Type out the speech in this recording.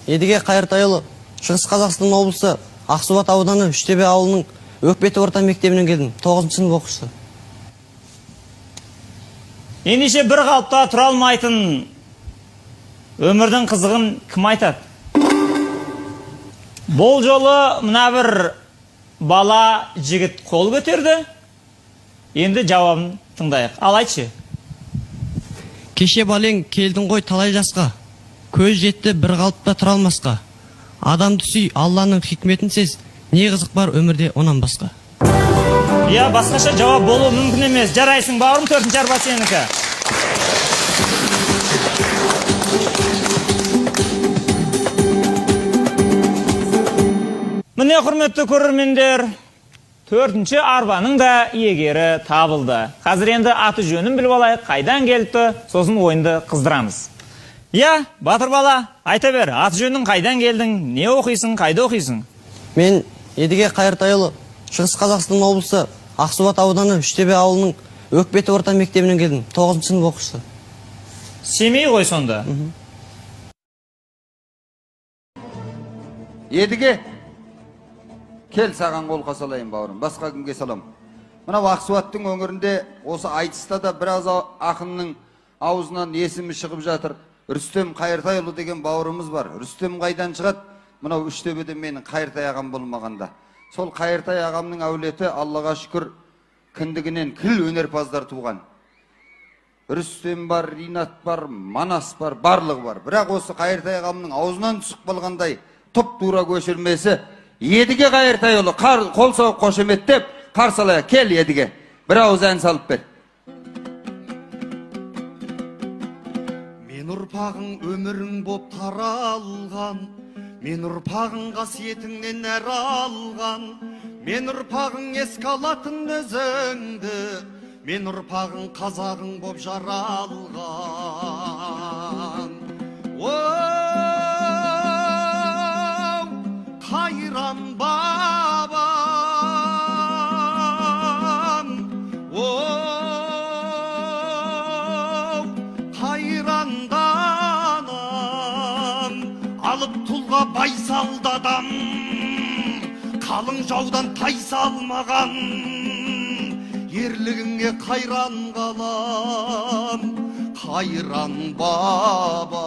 Едіге Қайыртайұлы, Шығыс Қазақстан облысы Ақсуат ауданы Үштөбе ауылының Өкпеті орта мектебінен келдім, 9-шы сынып оқушысы. Ендеше бір қалыпта тұра алмайтын өмірдің қызығын кім айтады? Бұл жолы мына бір бала жігіт қол көтерді. Енді жауабын тыңдайық. Ал айтшы. Кеше балең келдің ғой талай жасқа, көз жетті бір қалыпта тұра алмасқа. Адамды сүй, Алланың хикметінсіз, не қызық бар өмірде онан басқа. Я, басқаша жауап болу мүмкін емес. Жарайсың бауырым, 4-ші арба сенікі. Міне құрметті көрермендер, 4-ші арбаның да иегері табылды. Қазір енді аты жөнін біліп алайық, қайдан келіпті, сосын ойынды қыздырамыз. Я, батыр бала, айта бер, аты жөнің қайдан келдің, не оқисың, қайда оқисың? Мен Едіге Қайыртайұлы, Шығыс Қазақстан облысы Ақсуат ауданы Үштөбе ауылының Өкпеті орта мектебінен келдім, 9-шы сынып оқушысы. Семей ғой сонда. Едіге, кел саған қолқа салайын бауырым, басқа кімге салам. Мынау Ақсуаттың өңірінде осы айтыста да біраз ақынның аузынан есімі шығып жатыр. Рүстем Қайыртайұлы деген бауырымыз бар. Рүстем қайдан шығады? Мынау Үштөбеде менің Қайыртай ағам болмағанда. Сол Қайыртай ағамның әулеті Аллаға шүкір кіндігінен кіл өнерпаздар туған. Рүстем бар, Ринат бар, Манас бар, барлығы бар. Бірақ осы Қайыртай ағамның аузынан түсіп қалғандай тұп тура көшірмесі Едіге Қайыртайұлы қол соғып қошеметтеп қарсалaya. Кел Едіге, бір ауыз ән салып бер. Мен ұрпағың өмірің боп таралған, мен ұрпағың қасиетіңнен әр алған, мен ұрпағың еске алатын өзіңді, мен ұрпағың қазағың боп жаралған. Қайран бабам, қайранданам, алып тұлға байсалды адам, қалың жаудан тайсалмаған, ерлігіңе қайран қалам, қайран бабам.